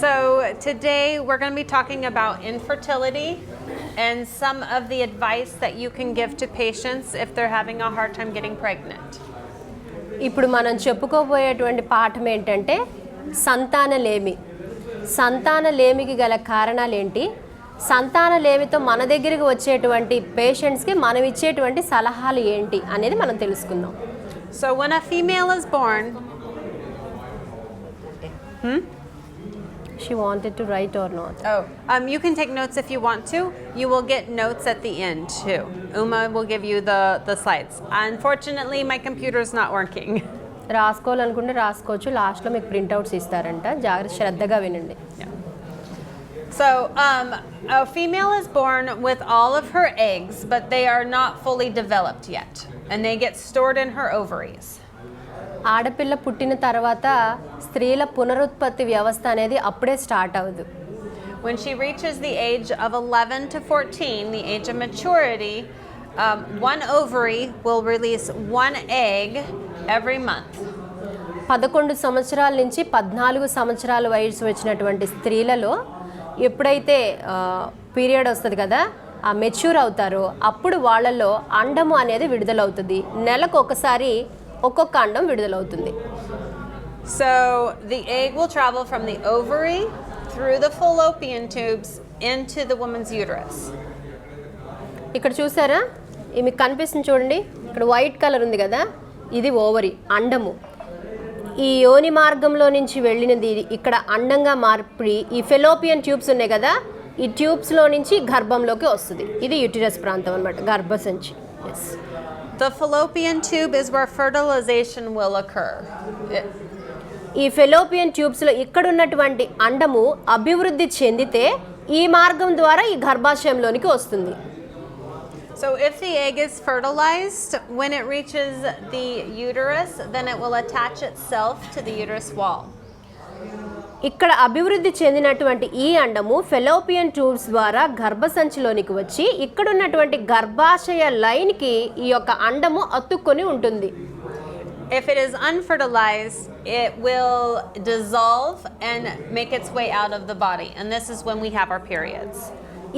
So today we're going to be talking about infertility and some of the advice that you can give to patients if they're having a hard time getting pregnant. ఇప్పుడు మనం చెప్పుకోబోయేటువంటి పాఠం ఏంటంటే సంతానలేమి. సంతానలేమికి గల కారణాలు ఏంటి, సంతానలేమితో మన దగ్గరికి వచ్చేటువంటి పేషెంట్స్కి మనం ఇచ్చేటువంటి సలహాలు ఏంటి అనేది మనం తెలుసుకుందాం. So when a female is born, She wanted to write or not? You can take notes if you want to. You will get notes at the end too. Uma will give you the slides. Unfortunately, my computer is not working. రాసుకోవాలనుకుంటే రాసుకోవచ్చు, లాస్ట్లో మీకు printouts ఇస్తారంట, జాగ్రత్త శ్రద్ధగా వినండి. So a female is born with all of her eggs, but they are not fully developed yet, and they get stored in her ovaries. ఆడపిల్ల పుట్టిన తర్వాత స్త్రీల పునరుత్పత్తి వ్యవస్థ అనేది అప్పుడే స్టార్ట్ అవ్వదు. When she reaches the age of 11 to 14, the age of maturity, one ovary will release one egg every month. 11 సంవత్సరాల నుంచి 14 సంవత్సరాల వయసు వచ్చినటువంటి స్త్రీలలో ఎప్పుడైతే పీరియడ్ వస్తుంది కదా, ఆ మెచ్యూర్ అవుతారో అప్పుడు వాళ్ళలో అండము అనేది విడుదలవుతుంది. నెలకు ఒకసారి ఒక్కొక్క అండం విడుదలవుతుంది. So the egg will travel from the ovary through the fallopian tubes into the woman's uterus. ఇక్కడ చూసారా, మీకు కనిపిస్తుంది చూడండి, ఇక్కడ వైట్ కలర్ ఉంది కదా, ఇది ఓవరీ అండము. ఈ యోని మార్గంలో నుంచి వెళ్ళినది ఇక్కడ అండంగా మార్పి ఈ ఫెలోపియన్ ట్యూబ్స్ ఉన్నాయి కదా, ఈ ట్యూబ్స్లో నుంచి గర్భంలోకి వస్తుంది. ఇది యూటిరస్ ప్రాంతం అన్నమాట, గర్భసంచి. Yes, the fallopian tube is where fertilization will occur. ఈ ఫెలోపియన్ ట్యూబ్స్లో ఇక్కడ ఉన్నటువంటి అండము అభివృద్ధి చెందితే ఈ మార్గం ద్వారా ఈ గర్భాశయంలోనికి వస్తుంది. So if the egg is fertilized, when it reaches the uterus, then it will attach itself to the uterus wall. ఇక్కడ అభివృద్ధి చెందినటువంటి ఈ అండము ఫెలోపియన్ ట్యూబ్స్ ద్వారా గర్భసంచిలోనికి వచ్చి ఇక్కడ ఉన్నటువంటి గర్భాశయ లైన్కి ఈ యొక్క అండము అతుక్కొని ఉంటుంది. If it is unfertilized, it will dissolve and make its way out of the body, and this is when we have our periods.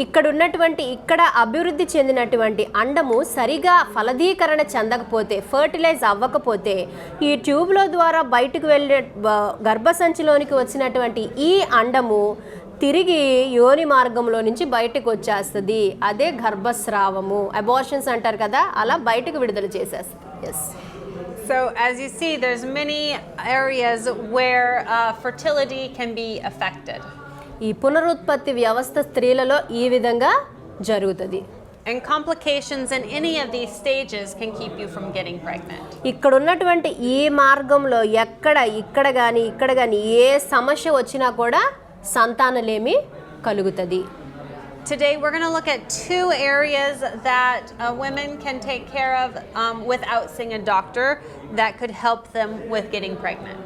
ఇక్కడ అభివృద్ధి చెందినటువంటి అండము సరిగా ఫలదీకరణ చెందకపోతే, ఫర్టిలైజ్ అవ్వకపోతే, ఈ ట్యూబ్లో ద్వారా బయటకు వెళ్ళే గర్భసంచిలోనికి వచ్చినటువంటి ఈ అండము తిరిగి యోని మార్గంలో నుంచి బయటకు వచ్చేస్తుంది. అదే గర్భస్రావము, అబార్షన్స్ అంటారు కదా, అలా బయటకు విడుదల చేసేస్తుంది. Yes. So as you see, there's many areas where fertility can be affected. ఈ పునరుత్పత్తి వ్యవస్థ స్త్రీలలో ఈ విధంగా జరుగుతుంది. And complications in any of these stages can keep you from getting pregnant. ఇక్కడ ఉన్నటువంటి ఈ మార్గంలో ఇక్కడ కానీ ఏ సమస్య వచ్చినా కూడా సంతానలేమి కలుగుతుంది. Today we're going to look at two areas that women can take care of without seeing a doctor that could help them with getting pregnant.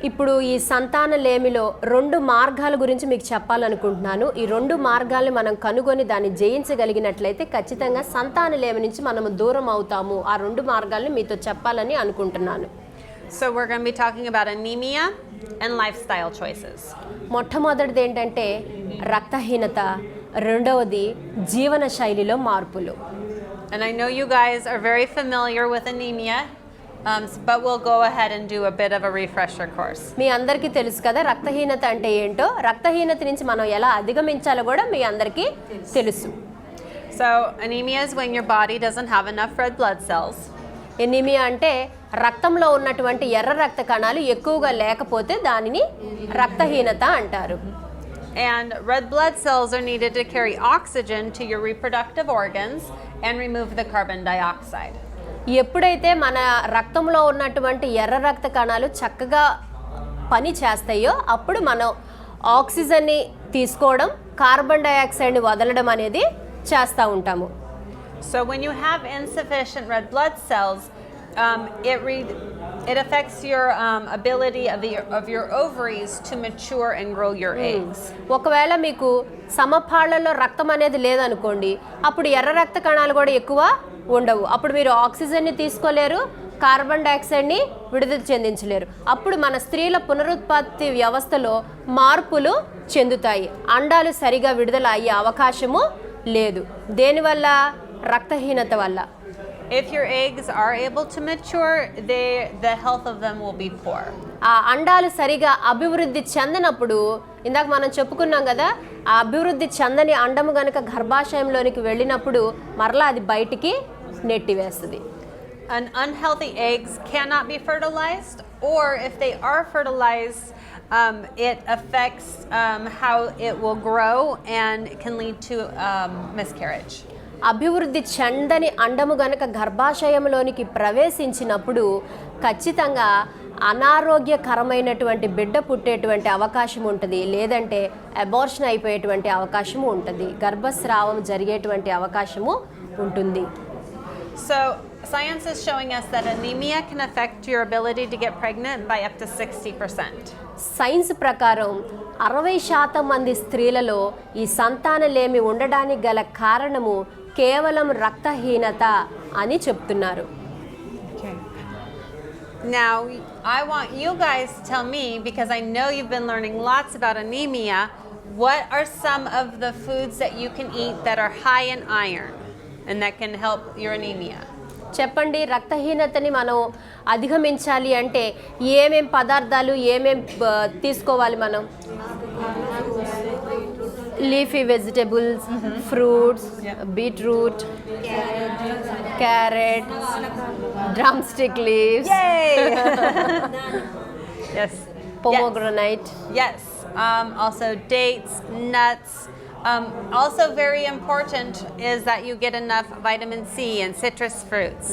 ఇప్పుడు ఈ సంతానలేమిలో 2 మార్గాల గురించి మీకు చెప్పాలనుకుంటున్నాను. ఈ 2 మార్గాలను మనం కనుగొని దాన్ని జయించగలిగినట్లయితే ఖచ్చితంగా సంతానలేమి నుంచి మనము దూరం అవుతాము. ఆ 2 మార్గాలను మీతో చెప్పాలని అనుకుంటున్నాను. So we're going to be talking about anemia and lifestyle choices. మొట్టమొదటిది ఏంటంటే రక్తహీనత, రెండవది జీవన శైలిలో మార్పులు. And I know you guys are very familiar with anemia. But we'll go ahead and do a bit of a refresher course. మీ అందరికీ తెలుసు కదా రక్తహీనత అంటే ఏంటో, రక్తహీనత నుంచి మనం ఎలా అధిగమించాలో కూడా మీ అందరికీ తెలుసు. So anemia is when your body doesn't have enough red blood cells. Anaemia అంటే రక్తంలో ఉన్నటువంటి ఎర్ర రక్త కణాలు ఎక్కువగా లేకపోతే దానిని రక్తహీనత అంటారు. And red blood cells are needed to carry oxygen to your reproductive organs and remove the carbon dioxide. ఎప్పుడైతే మన రక్తంలో ఉన్నటువంటి ఎర్ర రక్త కణాలు చక్కగా పని చేస్తాయో అప్పుడు మనం ఆక్సిజన్ని తీసుకోవడం, కార్బన్ డయాక్సైడ్ని వదలడం అనేది చేస్తూ ఉంటాము. So when you have insufficient red blood cells, it affects your ability of your ovaries to mature and grow your eggs. ఒకవేళ మీకు సమపాళ్లలో రక్తం అనేది లేదనుకోండి, అప్పుడు ఎర్ర రక్త కణాలు కూడా ఎక్కువ ఉండవు. అప్పుడు మీరు ఆక్సిజన్ని తీసుకోలేరు, కార్బన్ డైఆక్సైడ్ని విడుదల చెందించలేరు. అప్పుడు మన స్త్రీల పునరుత్పత్తి వ్యవస్థలో మార్పులు చెందుతాయి. అండాలు సరిగా విడుదల అయ్యే అవకాశము లేదు. దేనివల్ల? రక్తహీనత వల్ల. If your eggs are able to mature, the health of them will be poor. ఆ అండాలు సరిగా అభివృద్ధి చెందనప్పుడు, ఇందాక మనం చెప్పుకున్నాం కదా, ఆ అభివృద్ధి చెందని అండము గనుక గర్భాశయంలోనికి వెళ్ళినప్పుడు మరలా అది బయటికి నెట్టివేస్తుంది. An unhealthy eggs cannot be fertilized, or if they are fertilized, it affects how it will grow and can lead to miscarriage. అభివృద్ధి చెందని అండము గనక గర్భాశయంలోనికి ప్రవేశించినప్పుడు ఖచ్చితంగా అనారోగ్యకరమైనటువంటి బిడ్డ పుట్టేటువంటి అవకాశం ఉంటుంది, లేదంటే అబార్షన్ అయిపోయేటువంటి అవకాశము ఉంటుంది, గర్భస్రావం జరిగేటువంటి అవకాశము ఉంటుంది. So science is showing us that anemia can affect your ability to get pregnant by up to 60%. Science ప్రకారం 60% మంది స్త్రీలలో ఈ సంతానలేమి ఉండడానికి గల కారణము కేవలం రక్తహీనత అని చెప్తున్నారు. Okay. Now, I want you guys to tell me, because I know you've been learning lots about anemia, what are some of the foods that you can eat that are high in iron and that can help your anemia? చెప్పండి, రక్తహీనతని మనం అధిగమించాలి అంటే ఏమేం పదార్థాలు ఏమేం తీసుకోవాలి మనం? Leafy vegetables, fruits, beetroot, carrot, drum stick leaves, Yes. pomegranate. Yes. Also dates, nuts. Also very important is that you get enough vitamin C and citrus fruits,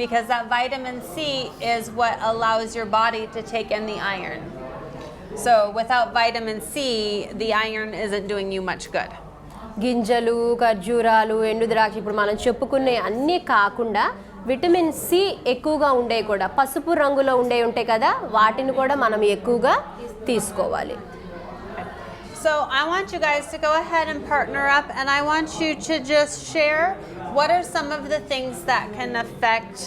because that vitamin C is what allows your body to take in the iron. So without vitamin C, the iron isn't doing you much good. గింజలు, ఖర్జూరాలు, ఎండు ద్రాక్ష, ఇప్పుడు మనం చెప్పుకునే అన్నీ కాకుండా vitamin C ఎక్కువగా ఉండే కూడా, పసుపు రంగులో ఉండే ఉంటాయి కదా, వాటిని కూడా మనం ఎక్కువగా తీసుకోవాలి. So I want you guys to go ahead and partner up, and I want you to just share what are some of the things that can affect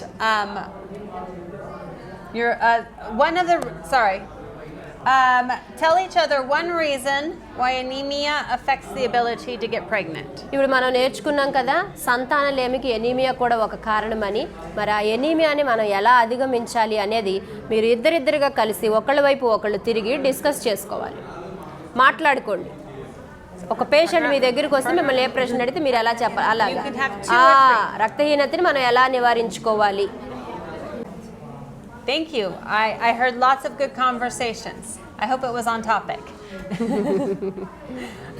your tell each other one reason why anemia affects the ability to get pregnant. ఇప్పుడు మనం నేర్చుకున్నాం కదా, సంతానలేమికి anaemia కూడా ఒక కారణమని. మరి ఆ ఎనీమియాని మనం ఎలా అధిగమించాలి అనేది మీరు ఇద్దరిద్దరుగా కలిసి ఒకళ్ళ వైపు ఒకళ్ళు తిరిగి డిస్కస్ చేసుకోవాలి, మాట్లాడుకోండి. ఒక పేషెంట్ మీ దగ్గరికి వస్తే మిమ్మల్ని ఏ ప్రశ్న అడిగితే మీరు ఎలా చెప్పాలి, అలాగా రక్తహీనతని మనం ఎలా నివారించుకోవాలి. Thank you. I heard lots of good conversations. I hope it was on topic.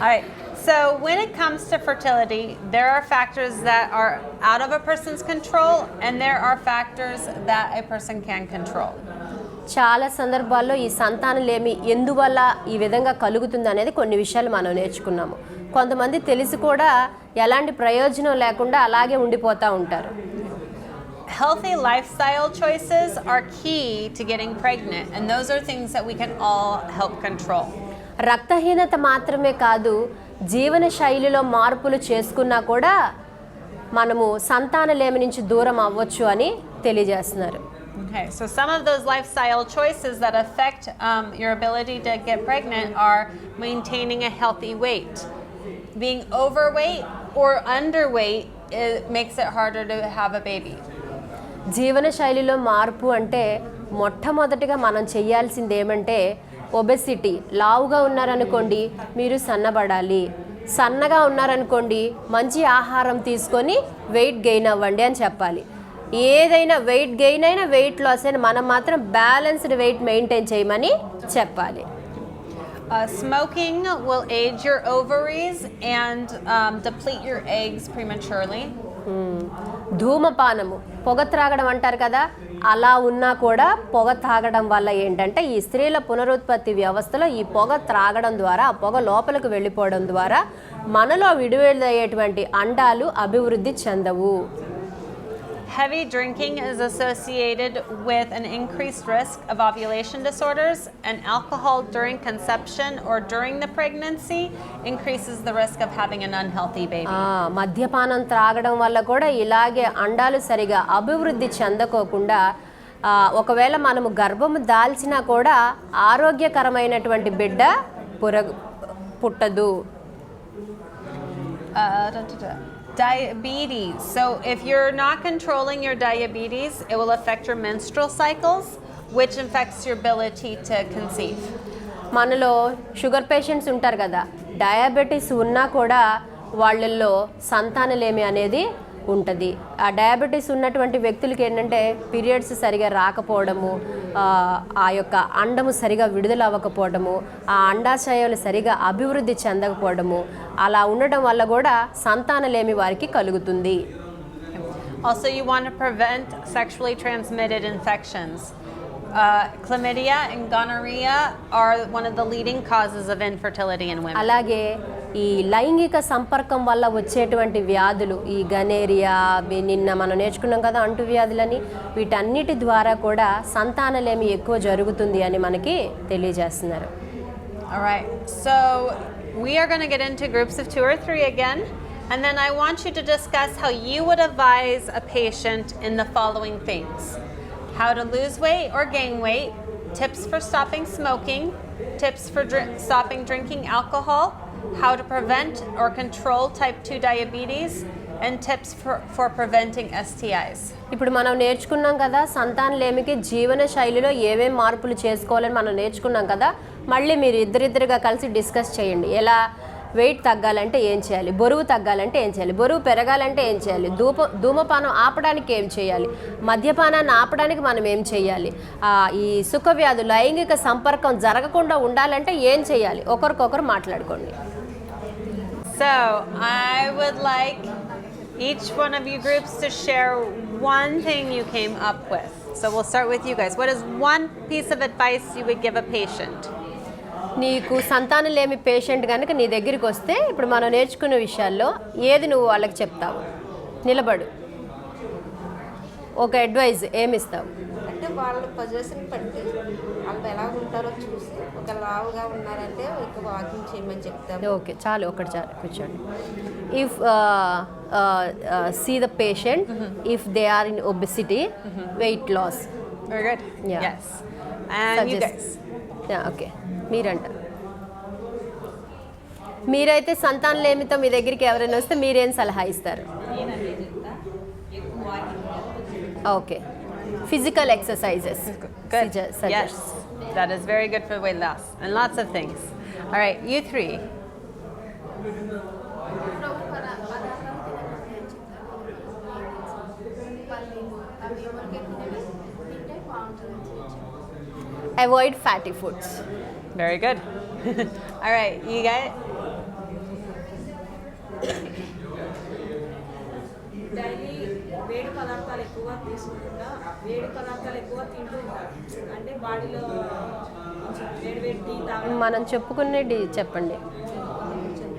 All right. So when it comes to fertility, there are factors that are out of a person's control, and there are factors that a person can control. చాలా సందర్భాల్లో ఈ సంతానలేమి ఎందువల్ల ఈ విధంగా కలుగుతుంది అనేది కొన్ని విషయాలు మనం నేర్చుకున్నాము. కొంతమంది తెలిసి కూడా ఎలాంటి ప్రయోజనం లేకుండా అలాగే ఉండిపోతూ ఉంటారు. Healthy lifestyle choices are key to getting pregnant, and those are things that we can all help control. రక్తహీనత మాత్రమే కాదు, జీవన శైలిలో మార్పులు చేసుకున్నా కూడా మనము సంతానలేమి నుంచి దూరం అవ్వచ్చు అని తెలియజేస్తున్నారు. Okay, so some of those lifestyle choices that affect your ability to get pregnant are maintaining a healthy weight. Being overweight or underweight, it makes it harder to have a baby. జీవన శైలిలో మార్పు అంటే మొట్టమొదటిగా మనం చేయాల్సింది ఏమంటే obesity. లావుగా ఉన్నారనుకోండి, మీరు సన్నబడాలి. సన్నగా ఉన్నారనుకోండి, మంచి ఆహారం తీసుకొని వెయిట్ గెయిన్ అవ్వండి అని చెప్పాలి. ఏదైనా వెయిట్ గెయిన్ అయినా వెయిట్ లాస్ అయినా మనం మాత్రం బ్యాలెన్స్డ్ వెయిట్ మెయింటైన్ చేయమని చెప్పాలి. Smoking will age your ovaries and deplete your eggs prematurely. ధూమపానము, పొగ త్రాగడం అంటారు కదా, అలా ఉన్నా కూడా పొగ తాగడం వల్ల ఏంటంటే ఈ స్త్రీల పునరుత్పత్తి వ్యవస్థలో ఈ పొగ త్రాగడం ద్వారా, ఆ పొగ లోపలికి వెళ్ళిపోవడం ద్వారా మనలో విడుదలయ్యేటువంటి అండాలు అభివృద్ధి చెందవు. Heavy drinking is associated with an increased risk of ovulation disorders, and alcohol during conception or during the pregnancy increases the risk of having an unhealthy baby. మద్యపానం త్రాగడం వల్ల కూడా ఇలాగే అండాలు సరిగా అభివృద్ధి చెందకోకుండా ఒకవేళ మనము గర్భము దాల్చినా కూడా ఆరోగ్యకరమైనటువంటి బిడ్డ పుట్టదు. Diabetes. So if you're not controlling your diabetes, it will affect your menstrual cycles, which affects your ability to conceive. మనలో షుగర్ పేషెంట్స్ ఉంటారు కదా, డయాబెటీస్ ఉన్నా కూడా వాళ్ళల్లో సంతానలేమి అనేది ఉంటుంది. ఆ డయాబెటీస్ ఉన్నటువంటి వ్యక్తులకి ఏంటంటే పీరియడ్స్ సరిగా రాకపోవడము, ఆ యొక్క అండము సరిగా విడుదల అవ్వకపోవడము, ఆ అండాశయాలు సరిగా అభివృద్ధి చెందకపోవడము, అలా ఉండడం వల్ల కూడా సంతానలేమి వారికి కలుగుతుంది. Also, you want to prevent sexually transmitted infections. Chlamydia and gonorrhea are one of the leading causes of infertility in women. అలాగే ఈ లైంగిక సంపర్కం వల్ల వచ్చేటువంటి వ్యాధులు, ఈ గనేరియా, నిన్న మనం నేర్చుకున్నాం కదా అంటువ్యాధులని, వీటన్నిటి ద్వారా కూడా సంతానలేమి ఎక్కువ జరుగుతుంది అని మనకి తెలియజేస్తున్నారు. All right, so we are going to get into groups of 2 or 3 again, and then I want you to discuss how you would advise a patient in the following things: how to lose weight or gain weight, tips for stopping smoking, tips for stopping drinking alcohol, how to prevent or control type 2 diabetes, and tips for preventing STIs. ఇప్పుడు మనం నేర్చుకున్నాం కదా సంతానలేమికి జీవన శైలిలో ఏమేం మార్పులు చేసుకోవాలని మనం నేర్చుకున్నాం కదా. మళ్ళీ మీరు ఇద్దరిద్దరుగా కలిసి డిస్కస్ చేయండి. ఎలా వెయిట్ తగ్గాలంటే ఏం చేయాలి, బరువు తగ్గాలంటే ఏం చేయాలి, బరువు పెరగాలంటే ఏం చేయాలి, ధూమపానం ఆపడానికి ఏం చేయాలి, మద్యపానాన్ని ఆపడానికి మనం ఏం చేయాలి, ఈ సుఖవ్యాధులు లైంగిక సంపర్కం జరగకుండా ఉండాలంటే ఏం చేయాలి, ఒకరికొకరు మాట్లాడుకోండి. So I would like each one of you groups to share one thing you came up with. So we'll start with you guys. What is one piece of advice you would give a patient? నీకు సంతానలేమి patient కనుక నీ దగ్గరికి వస్తే ఇప్పుడు మనం నేర్చుకున్న విషయాల్లో ఏది నువ్వు వాళ్ళకి చెప్తావు? నిలబడు, ఒక అడ్వైజ్ ఏమిస్తావు? అంటే వాళ్ళ పొజిషన్ బట్టి వాళ్ళు ఎలా ఉంటారో చూసి, ఒక లావుగా ఉన్నారంటే ఒక వాకింగ్ చేయమని చెప్తాము. ఓకే, చాలు, ఒకటి చాలు, కూర్చోండి. If see the patient if they are in obesity, weight loss. Very good. Yeah. Yes. And you guys. Okay, మీరంట. మీరైతే సంతానలేమితో మీ దగ్గరికి ఎవరైనా వస్తే మీరేం సలహా ఇస్తారు? Okay, physical exercises. Good. Yes. That is very good for weight loss and lots of things. All right, you 3. Avoid fatty foods. Very good. All right, you got it? Daily వేడి పదార్థాలు ఎక్కువగా తీసుకుంటా, వేడి పదార్థాలు ఎక్కువ తింటూ ఉంటారు. అంటే బాడీలో వేడి వేడి టీ తాగడం. మనం చెప్పుకునేది చెప్పండి.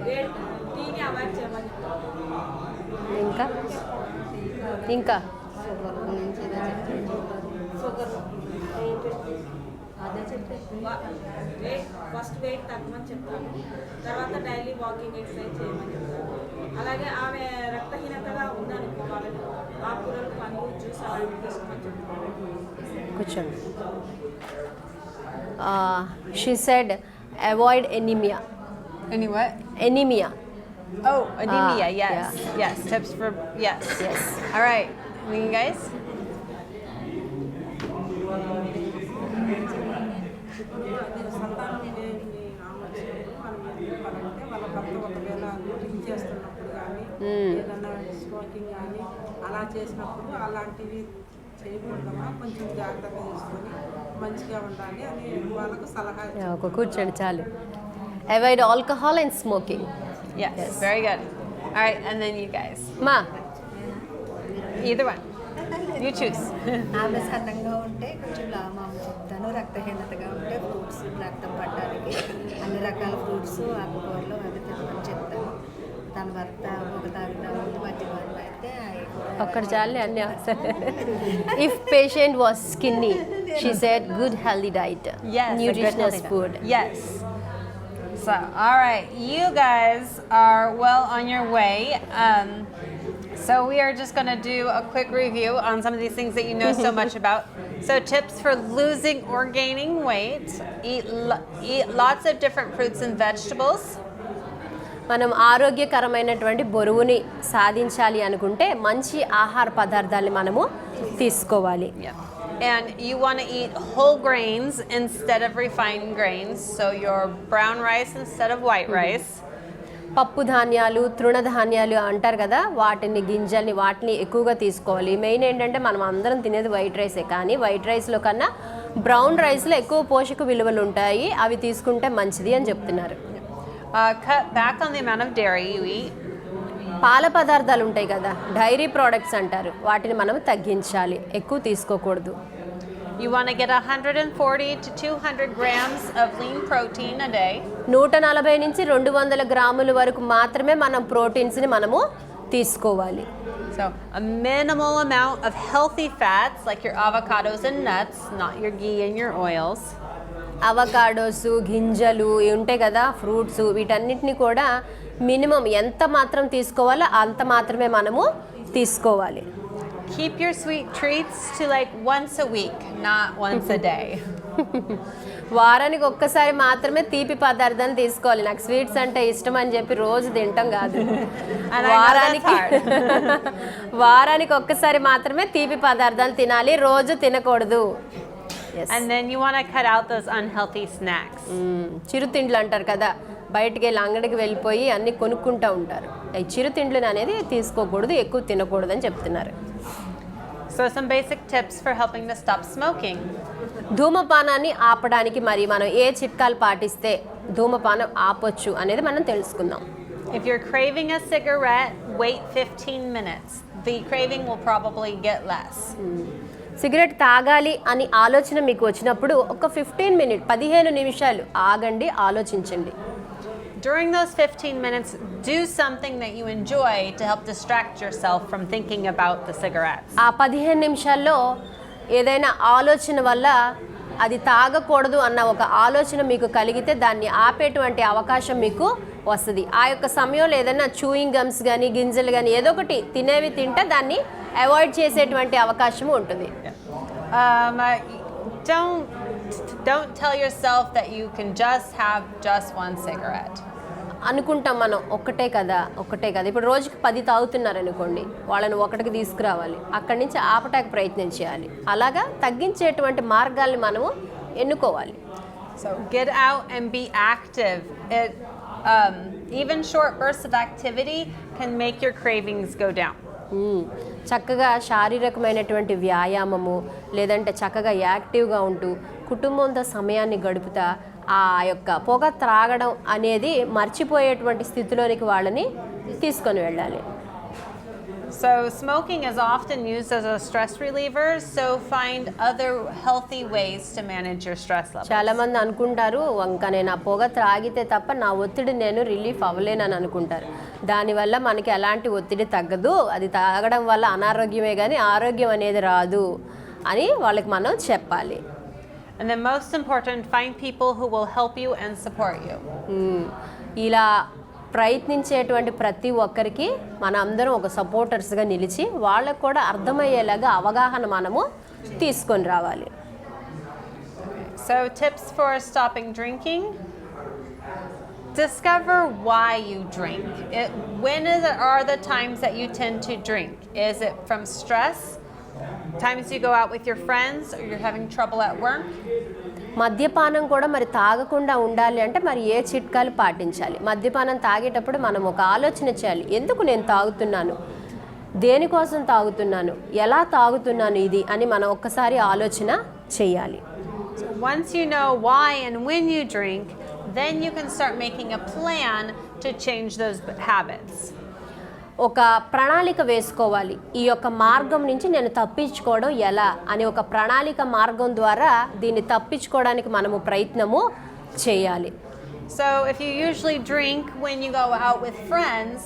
వేడి టీని అవాయిడ్ చేయమని చెప్తారు. ఇంకా ఇంకా షుగర్ అదే ఫస్ట్ వెయిట్ తగ్గమని చెప్తాను. తర్వాత డైలీ వాకింగ్ ఎక్సర్సైజ్ చేయమని చెప్తాను. అలాగే ఆమె రక్తహీనతగా ఉందనుకో వాళ్ళని ఆకుకూరలు, పండ్లు, జ్యూస్ అలాంటివి తీసుకోమని చెప్తాను. కూర్చోండి. She said avoid anaemia. Any what? Anaemia. Oh, anemia. Yes. Yeah. Yes. Tips for yes. Yes. All right. You guys? సంతానం లేని ఆమోదించినప్పుడు మనం ఏం చెప్పాలంటే వాళ్ళ భర్త ఒకవేళ డ్రింక్ చేస్తున్నప్పుడు కానీ ఏదన్నా స్మోకింగ్ కానీ అలా చేసినప్పుడు అలాంటివి చేయకూడదమ్మా, కొంచెం జాగ్రత్త తీసుకొని మంచిగా ఉండాలి అని వాళ్ళకు సలహా ఒక కూర్చోండి చాలు. Avoid alcohol and smoking. Yes. Very good. All right, and then you guys. మా Either one. You choose. ఆమె సన్నంగా ఉంటే కొంచెం లామాము చెప్తాను. రక్తహీనతగా ఉంటే ఫ్రూట్స్ రక్తం పట్టడానికి అన్ని రకాల ఫ్రూట్స్ ఆకుకూరలు అవి తినమని చెప్తాను. తన భర్త ఒక తాగుతా ఉంటే మధ్యపానం అయితే ఒక్కటి చాలే అన్ని. If patient was skinny, she said good healthy diet, Yes. Nutritious food. Yes. So, all right, you guys are well on your way. So we are just going to do a quick review on some of these things that you know so much about. So tips for losing or gaining weight: eat lots of different fruits and vegetables. మనం ఆరోగ్యకరమైనటువంటి బరువుని సాధించాలి అనుకుంటే మంచి ఆహార పదార్థాలు మనము తీసుకోవాలి. And you want to eat whole grains instead of refined grains. So your brown rice instead of white rice. పప్పు ధాన్యాలు, తృణధాన్యాలు అంటారు కదా, వాటిని గింజల్ని వాటిని ఎక్కువగా తీసుకోవాలి. మెయిన్ ఏంటంటే మనం అందరం తినేది వైట్ రైసే, కానీ వైట్ రైస్లో కన్నా బ్రౌన్ రైస్లో ఎక్కువ పోషక విలువలు ఉంటాయి, అవి తీసుకుంటే మంచిది అని చెప్తున్నారు. Cut back on the amount of dairy you eat. పాల పదార్థాలు ఉంటాయి కదా, డైరీ ప్రోడక్ట్స్ అంటారు, వాటిని మనం తగ్గించాలి, ఎక్కువ తీసుకోకూడదు. You want to get 140 to 200 grams of lean protein a day. 140 నుంచి 200 గ్రాముల వరకు మాత్రమే మనం ప్రోటీన్స్ని మనము తీసుకోవాలి. So a minimal amount of healthy fats like your avocados and nuts, not your ghee and your oils. Avocados, గింజలు ఇవి ఉంటాయి కదా, ఫ్రూట్స్, వీటన్నిటిని కూడా మినిమం ఎంత మాత్రం తీసుకోవాలో అంత మాత్రమే మనము తీసుకోవాలి. Keep your sweet treats to like once a week, not once a day. వారానికి ఒక్కసారి మాత్రమే తీపి పదార్థాలు తీసుకోవాలి. నాకు స్వీట్స్ అంటే ఇష్టం అని చెప్పి రోజు తింటాం కాదు. వారానికి ఒక్కసారి మాత్రమే తీపి పదార్థాలు తినాలి, రోజు తినకూడదు. And then you want to cut out those unhealthy snacks. చిరుతిండ్లు అంటారు కదా, బయటికి వెళ్ళి అంగడికి వెళ్ళిపోయి అన్ని కొనుక్కుంటూ ఉంటారు. ఈ చిరుతిండ్లు అనేది తీసుకోకూడదు, ఎక్కువ తినకూడదు అని చెప్తున్నారు. So some basic tips for helping to stop smoking. ధూమపానాన్ని ఆపడానికి మరి మనం ఏ చిట్కాలు పాటిస్తే ధూమపానం ఆపొచ్చు అనేది మనం తెలుసుకుందాం. If you're craving a cigarette, wait 15 minutes. The craving will probably get less. Cigarette తాగాలి అని ఆలోచన మీకు వచ్చినప్పుడు ఒక 15 నిమిషాలు ఆగండి, ఆలోచించండి. During those 15 minutes, do something that you enjoy to help distract yourself from thinking about the cigarettes. ఆ 15 నిమిషాల్లో ఏదైనా ఆలోచన వల్ల అది తాగకూడదు అన్న ఒక ఆలోచన మీకు కలిగితే దాన్ని ఆపేటువంటి అవకాశం మీకు వస్తుంది. ఆ యొక్క సమయంలో ఏదైనా చూయింగ్ గమ్స్ కానీ గింజలు కానీ ఏదో ఒకటి తినేవి తింటే దాన్ని అవాయిడ్ చేసేటువంటి అవకాశం ఉంటుంది. Don't tell yourself that you can just have just one cigarette. అనుకుంటాం మనం ఒక్కటే కదా. ఇప్పుడు రోజుకి 10 తాగుతున్నారు అనుకోండి, వాళ్ళని ఒకటికి తీసుకురావాలి, అక్కడి నుంచి ఆపటానికి ప్రయత్నం చేయాలి. అలాగా తగ్గించేటువంటి మార్గాల్ని మనము ఎన్నుకోవాలి. So get out and be active. Even short bursts of activity can make your cravings go down. చక్కగా శారీరకమైనటువంటి వ్యాయామము లేదంటే చక్కగా యాక్టివ్గా ఉంటూ కుటుంబంతో సమయాన్ని గడుపుతా ఆ యొక్క పొగ త్రాగడం అనేది మర్చిపోయేటువంటి స్థితిలోనికి వాళ్ళని తీసుకొని వెళ్ళాలి. So smoking is often used as a stress reliever, so find other healthy ways to manage your stress levels. చాలా మంది అనుకుంటారు వంక నేను ఆ పొగ త్రాగితే తప్ప నా ఒత్తిడి నేను రిలీఫ్ అవ్వలేనని అనుకుంటారు. దానివల్ల మనకి ఎలాంటి ఒత్తిడి తగ్గదు, అది తాగడం వల్ల అనారోగ్యమే కానీ ఆరోగ్యం అనేది రాదు అని వాళ్ళకి మనం చెప్పాలి. And then most important, find people who will help you and support you. ఇలా ప్రయత్నించేటువంటి ప్రతి ఒక్కరికి మన అందరం ఒక సపోర్టర్స్గా నిలిచి వాళ్ళకు కూడా అర్థమయ్యేలాగా అవగాహన మనము తీసుకొని రావాలి. So tips for stopping drinking. Discover why you drink. When are the times that you tend to drink? Is it from stress? Times you go out with your friends or you're having trouble at work? మద్యపానం కూడా మరి తాగకుండా ఉండాలి అంటే మరి ఏ చిట్కాలు పాటించాలి? మద్యపానం తాగేటప్పుడు మనం ఒక ఆలోచన చేయాలి, ఎందుకు నేను తాగుతున్నాను, దేనికోసం తాగుతున్నాను, ఎలా తాగుతున్నాను ఇది అని మనం ఒక్కసారి ఆలోచన చేయాలి. So once you know why and when you drink, then you can start making a plan to change those habits. ఒక ప్రణాళిక వేసుకోవాలి, ఈ యొక్క మార్గం నుంచి నేను తప్పించుకోవడం ఎలా అని ఒక ప్రణాళిక మార్గం ద్వారా దీన్ని తప్పించుకోవడానికి మనము ప్రయత్నము చేయాలి. So if you usually drink when you go out with friends,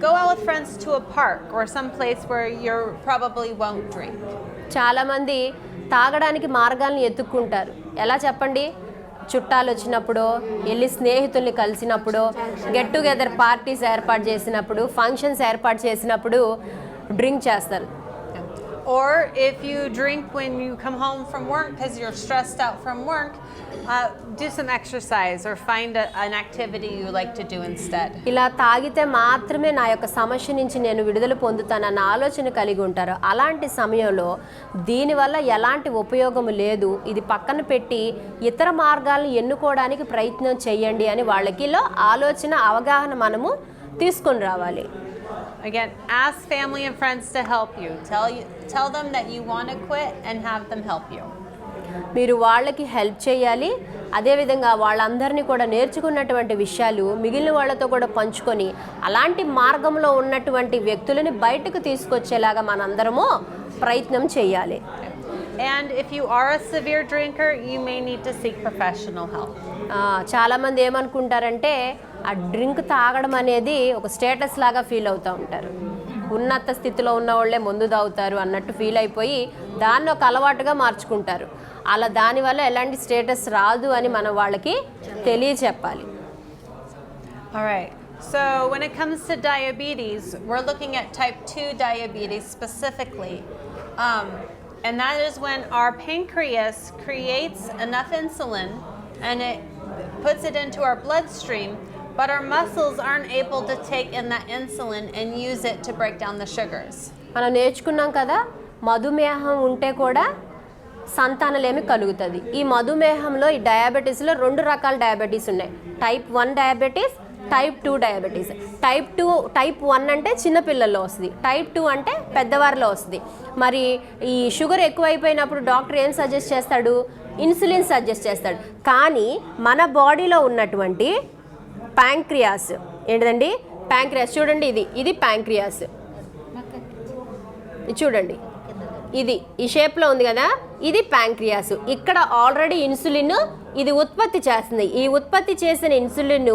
go out with friends to a park or some place where you probably won't drink. చాలామంది తాగడానికి మార్గాలను ఎత్తుక్కుంటారు. ఎలా చెప్పండి? చుట్టాలు వచ్చినప్పుడు, వెళ్ళి స్నేహితుల్ని కలిసినప్పుడు, గెట్ టుగెదర్ పార్టీస్ ఏర్పాటు చేసినప్పుడు, ఫంక్షన్స్ ఏర్పాటు చేసినప్పుడు డ్రింక్ చేస్తారు. Or if you drink when you come home from work because you're stressed out from work, do some exercise or find an activity you like to do instead. ఇలా తాగితే మాత్రమే నా యొక్క సమస్య నుంచి నేను విడుదల పొందుతానన్న ఆలోచన కలిగి ఉంటారు. అలాంటి సమయంలో దీనివల్ల ఎలాంటి ఉపయోగం లేదు, ఇది పక్కన పెట్టి ఇతర మార్గాలను ఎన్నుకోవడానికి ప్రయత్నం చేయండి అని వాళ్ళకిలో ఆలోచన అవగాహన మనము తీసుకొని రావాలి. Again, ask family and friends to help you. Tell them that you want to quit and have them help you. మీరు వాళ్ళకి హెల్ప్ చేయాలి. అదేవిధంగా వాళ్ళందరినీ కూడా నేర్చుకున్నటువంటి విషయాలు మిగిలిన వాళ్ళతో కూడా పంచుకొని అలాంటి మార్గంలో ఉన్నటువంటి వ్యక్తులని బయటకు తీసుకొచ్చేలాగా మనందరము ప్రయత్నం చేయాలి. And if you are a severe drinker, you may need to seek professional help. చాలామంది ఏమనుకుంటారంటే ఆ డ్రింక్ తాగడం అనేది ఒక స్టేటస్ లాగా ఫీల్ అవుతూ ఉంటారు. ఉన్నత స్థితిలో ఉన్న వాళ్ళే ముందు తాగుతారు అన్నట్టు ఫీల్ అయిపోయి దాన్ని ఒక అలవాటుగా మార్చుకుంటారు. అలా దానివల్ల ఎలాంటి స్టేటస్ రాదు అని మనం వాళ్ళకి తెలియచెప్పాలి. All right. So when it comes to diabetes, we're looking at type 2 diabetes specifically. And that is when our pancreas creates enough insulin and it puts it into our bloodstream, but our muscles aren't able to take in that insulin and use it to break down the sugars. మనం నేర్చుకున్నాం కదా, మధుమేహం ఉంటే కూడా సంతానలేమి కలుగుతుంది. ఈ మధుమేహంలో ఈ డయాబెటీస్లో 2 రకాల డయాబెటీస్ ఉన్నాయి. Type 1 diabetes, type 2 diabetes. Type 1 అంటే చిన్నపిల్లల్లో వస్తుంది, టైప్ 2 అంటే పెద్దవారిలో వస్తుంది. మరి ఈ షుగర్ ఎక్కువైపోయినప్పుడు డాక్టర్ ఏం సజెస్ట్ చేస్తాడు? ఇన్సులిన్ సజెస్ట్ చేస్తాడు. కానీ మన బాడీలో ఉన్నటువంటి ప్యాంక్రియాస్ ఏంటిదండి? ప్యాంక్రియాస్ చూడండి, ఇది ప్యాంక్రియాస్. చూడండి, ఇది ఈ షేప్లో ఉంది కదా, ఇది ప్యాంక్రియాస్. ఇక్కడ ఆల్రెడీ ఇన్సులిన్ ఇది ఉత్పత్తి చేస్తుంది. ఈ ఉత్పత్తి చేసిన ఇన్సులిన్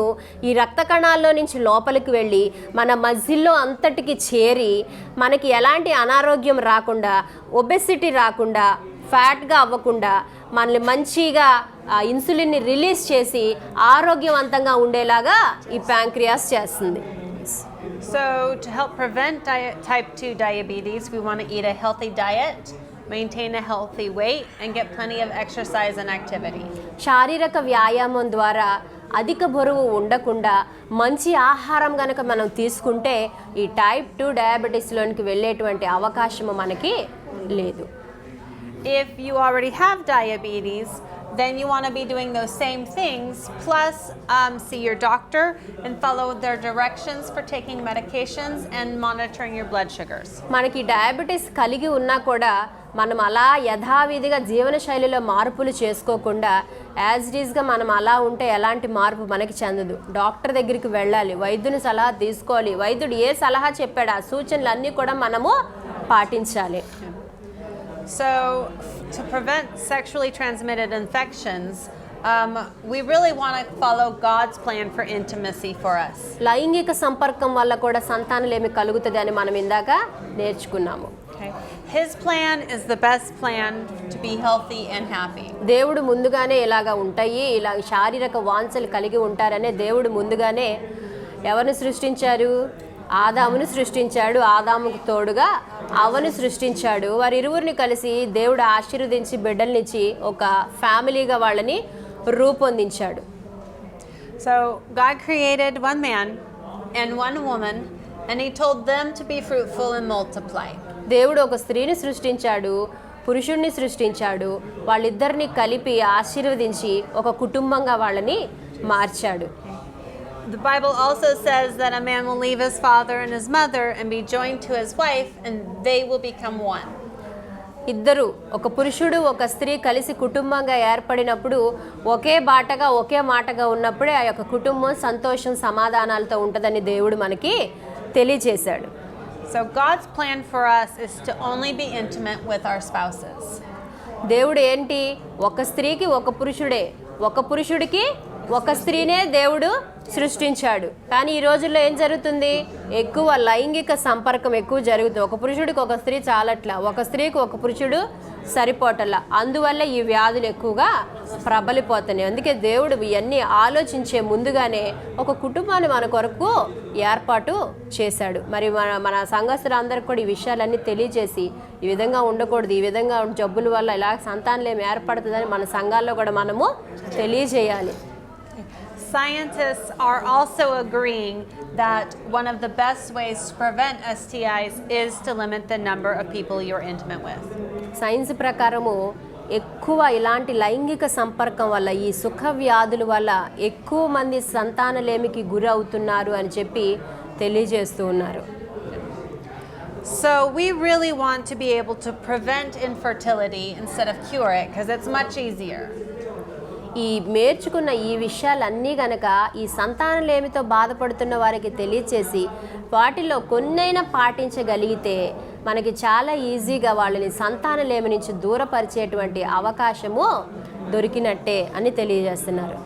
ఈ రక్త కణాల్లో నుంచి లోపలికి వెళ్ళి మన మజిల్లో అంతటికి చేరి మనకి ఎలాంటి అనారోగ్యం రాకుండా, ఒబెసిటీ రాకుండా, ఫ్యాట్గా అవ్వకుండా మనల్ని మంచిగా ఇన్సులిన్ని రిలీజ్ చేసి ఆరోగ్యవంతంగా ఉండేలాగా ఈ ప్యాంక్రియాస్ చేస్తుంది. So to help prevent type 2 diabetes, we want to eat a healthy diet, maintain a healthy weight, and get plenty of exercise and activity. శారీరక వ్యాయామం ద్వారా అధిక బరువు ఉండకుండా మంచి ఆహారం కనుక మనం తీసుకుంటే ఈ టైప్ 2 డయాబెటీస్లోనికి వెళ్ళేటువంటి అవకాశం మనకి లేదు. If you already have diabetes, then you want to be doing those same things, plus see your doctor and follow their directions for taking medications and monitoring your blood sugars. మనకి diabetes కలిగి ఉన్నా కూడా మనం అలా యథావిధిగా జీవనశైలిలో మార్పులు చేసుకోకుండా as it ఈస్గా మనం అలా ఉంటే ఎలాంటి మార్పు మనకి చెందదు. డాక్టర్ దగ్గరికి వెళ్ళాలి, వైద్యుని సలహా తీసుకోవాలి. వైద్యుడు ఏ సలహా చెప్పాడు ఆ సూచనలు అన్నీ కూడా మనము పాటించాలి. So to prevent sexually transmitted infections, we really want to follow God's plan for intimacy for us. లైంగిక సంపర్కం వల్ల కూడా సంతానలేమి కలుగుతుంది అని మనం ఇందాక నేర్చుకున్నాము. Okay. His plan is the best plan to be healthy and happy. దేవుడు ముందుగానే ఇలాగా ఉంటాయి, ఇలా శారీరక వాంఛలు కలిగి ఉంటారనే దేవుడు ముందుగానే ఎవరిని సృష్టించారు? ఆదామును సృష్టించాడు. ఆదాముకు తోడుగా అవ్వను సృష్టించాడు. వారిరువురిని కలిసి దేవుడు ఆశీర్వదించి బిడ్డల్నిచ్చి ఒక ఫ్యామిలీగా వాళ్ళని రూపొందించాడు. So God created one man and one woman and he told them to be fruitful and multiply. దేవుడు ఒక స్త్రీని సృష్టించాడు, పురుషుణ్ణి సృష్టించాడు. వాళ్ళిద్దరిని కలిపి ఆశీర్వదించి ఒక కుటుంబంగా వాళ్ళని మార్చాడు. The Bible also says that a man will leave his father and his mother and be joined to his wife and they will become one. ఇద్దరు, ఒక పురుషుడు ఒక స్త్రీ కలిసి కుటుంబంగా ఏర్పడినప్పుడు ఒకే బాటగా ఒకే మాటగా ఉన్నప్పుడే ఆ యొక్క కుటుంబం సంతోషం సమాధానాలతో ఉంటుందని దేవుడు మనకి తెలియజేశాడు. So God's plan for us is to only be intimate with our spouses. దేవుడు ఏంటి? ఒక స్త్రీకి ఒక పురుషుడే, ఒక పురుషుడికి ఒక స్త్రీనే దేవుడు సృష్టించాడు. కానీ ఈ రోజుల్లో ఏం జరుగుతుంది? ఎక్కువ లైంగిక సంపర్కం ఎక్కువ జరుగుతుంది. ఒక పురుషుడికి ఒక స్త్రీ చాలట్లా, ఒక స్త్రీకి ఒక పురుషుడు సరిపోటల్లా. అందువల్ల ఈ వ్యాధులు ఎక్కువగా ప్రబలిపోతున్నాయి. అందుకే దేవుడు ఇవన్నీ ఆలోచించే ముందుగానే ఒక కుటుంబాన్ని మన కొరకు ఏర్పాటు చేశాడు. మరి మన సంఘస్థులందరికీ కూడా ఈ విషయాలన్నీ తెలియజేసి ఈ విధంగా ఉండకూడదు, ఈ విధంగా జబ్బుల వల్ల ఇలా సంతానలేమి ఏర్పడుతుందని మన సంఘాల్లో కూడా మనము తెలియజేయాలి. Scientists are also agreeing that one of the best ways to prevent STIs is to limit the number of people you're intimate with. Science ప్రకారము ఎక్కువ ఇలాంటి లైంగిక సంపర్కం వల్ల ఈ సుఖ వ్యాధుల వల్ల ఎక్కువ మంది సంతానలేమికి గురి అవుతున్నారు అని చెప్పి తెలియజేస్తూ ఉన్నారు. So we really want to be able to prevent infertility instead of cure it because it's much easier. ఈ నేర్చుకున్న ఈ విషయాలన్నీ గనక ఈ సంతానలేమితో బాధపడుతున్న వారికి తెలియచేసి వాటిలో కొన్నైనా పాటించగలిగితే మనకి చాలా ఈజీగా వాళ్ళని సంతానలేమి నుంచి దూరపరిచేటువంటి అవకాశము దొరికినట్టే అని తెలియజేస్తున్నారు.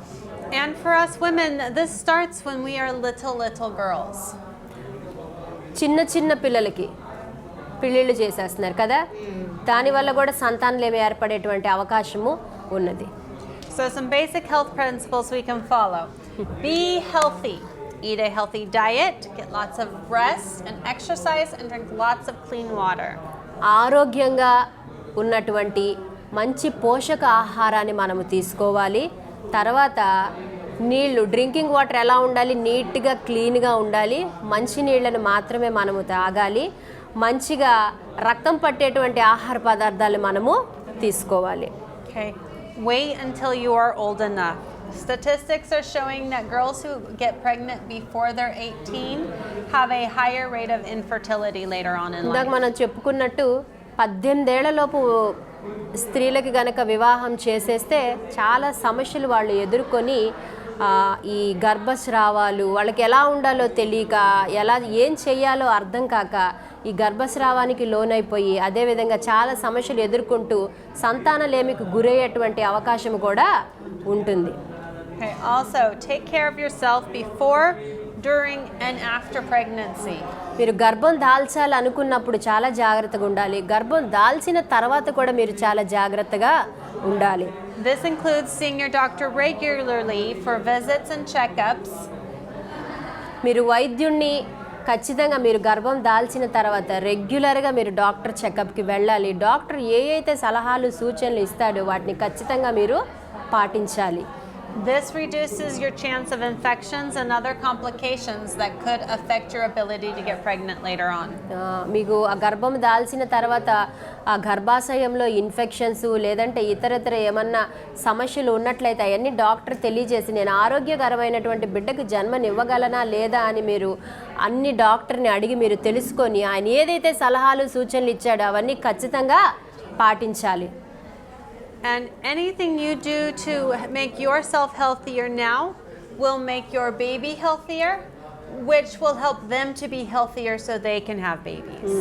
And for us women, this starts when we are little girls. చిన్న చిన్న పిల్లలకి పెళ్ళిళ్ళు చేసేస్తున్నారు కదా, దానివల్ల కూడా సంతానలేమి ఏర్పడేటువంటి అవకాశము ఉన్నది. So some basic health principles we can follow. Be healthy. Eat a healthy diet, get lots of rest and exercise, and drink lots of clean water. ఆరోగ్యంగా ఉన్నటువంటి మంచి పోషక ఆహారాన్ని మనము తీసుకోవాలి. తర్వాత నీళ్లు, డ్రింకింగ్ వాటర్ ఎలా ఉండాలి? నీట్గా క్లీన్గా ఉండాలి. మంచి నీళ్ళను మాత్రమే మనము తాగాలి. మంచిగా రక్తం పట్టేటువంటి ఆహార పదార్థాలు మనము తీసుకోవాలి. Okay. Wait until you are old enough. Statistics are showing that girls who get pregnant before they're 18 have a higher rate of infertility later on in ఇందాక life. మనం చెప్పుకున్నట్టు 18 ఏళ్లలోపు స్త్రీలకి గనక వివాహం చేసేస్తే చాలా సమస్యలు వాళ్ళు ఎదుర్కొని ఈ గర్భస్రావాలు, వాళ్ళకి ఎలా ఉండాలో తెలియక, ఏం చేయాలో అర్థం కాక ఈ గర్భస్రావానికి లోనైపోయి అదేవిధంగా చాలా సమస్యలు ఎదుర్కొంటూ సంతానలేమికి గురయ్యేటువంటి అవకాశం కూడా ఉంటుంది. Okay. Also, take care of yourself before, during and after pregnancy. మీరు గర్భం దాల్చాలనుకున్నప్పుడు చాలా జాగ్రత్తగా ఉండాలి. గర్భం దాల్చిన తర్వాత కూడా మీరు చాలా జాగ్రత్తగా ఉండాలి. This includes seeing your doctor regularly for visits and checkups. మీరు వైద్యుణ్ణి ఖచ్చితంగా మీరు గర్భం దాల్చిన తర్వాత రెగ్యులర్గా మీరు డాక్టర్ చెకప్కి వెళ్ళాలి. డాక్టర్ అయితే సలహాలు సూచనలు ఇస్తాడో వాటిని ఖచ్చితంగా మీరు పాటించాలి. This reduces your chance of infections and other complications that could affect your ability to get pregnant later on. మీకు ఆ గర్భం దాల్చిన తర్వాత ఆ గర్భాశయంలో ఇన్ఫెక్షన్స్ లేదంటే ఇతరత్ర ఏమన్నా సమస్యలు ఉన్నట్లయితే అవన్నీ డాక్టర్ తెలియజేసి నేను ఆరోగ్యకరమైనటువంటి బిడ్డకు జన్మనివ్వగలనా లేదా అని మీరు అన్ని డాక్టర్ని అడిగి మీరు తెలుసుకొని ఆయన ఏదైతే సలహాలు సూచనలు ఇచ్చాడో అవన్నీ ఖచ్చితంగా పాటించాలి. And anything you do to make yourself healthier now will make your baby healthier, which will help them to be healthier so they can have babies.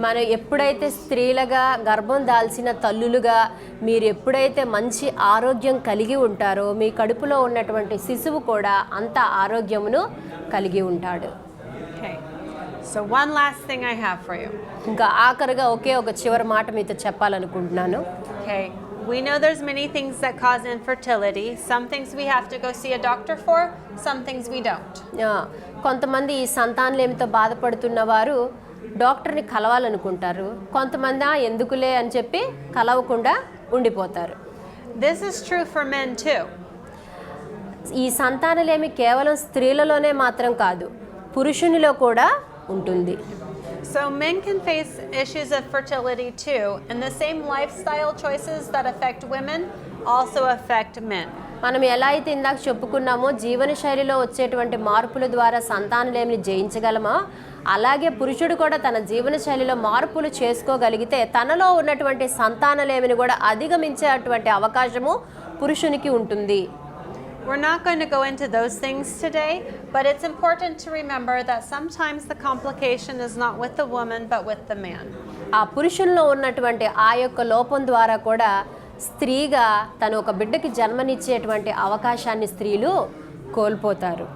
మనం ఎప్పుడైతే స్త్రీలుగా గర్భం దాల్చిన తల్లులుగా మీరు ఎప్పుడైతే మంచి ఆరోగ్యం కలిగి ఉంటారో మీ కడుపులో ఉన్నటువంటి శిశువు కూడా అంత ఆరోగ్యమును కలిగి ఉంటాడు. Okay. So one last thing I have for you. ఇంకా ఆఖరిగా ఒక చివరి మాట మీతో చెప్పాలనుకుంటున్నాను. Okay. We know there's many things that cause infertility. Some things we have to go see a doctor for, some things we don't. కొంతమంది ఈ సంతానలేమితో బాధపడుతున్న వారు డాక్టర్ని కలవాలనుకుంటారు. కొంతమంది ఎందుకులే అని చెప్పి కలవకుండా ఉండిపోతారు. This is true for men too. ఈ సంతానలేమి కేవలం స్త్రీలలోనే మాత్రం కాదు, పురుషునిలో కూడా ఉంటుంది. So men can face issues of fertility too, and the same lifestyle choices that affect women also affect men. మనం ఎలా అయితే ఇందాక చెప్పుకున్నామో జీవనశైలిలో వచ్చేటువంటి మార్పుల ద్వారా సంతానలేమిని జయించగలమో అలాగే పురుషుడు కూడా తన జీవనశైలిలో మార్పులు చేసుకోగలిగితే తనలో ఉన్నటువంటి సంతానలేమిని కూడా అధిగమించేటువంటి అవకాశము పురుషునికి ఉంటుంది. We're not going to go into those things today, but it's important to remember that sometimes the complication is not with the woman but with the man. ఆ పురుషుల్లో ఉన్నటువంటి ఆ యొక్క లోపం ద్వారా కూడా స్త్రీగా తను ఒక బిడ్డకి జన్మనిచ్చేటువంటి అవకాశాన్ని స్త్రీలు కోల్పోతారు.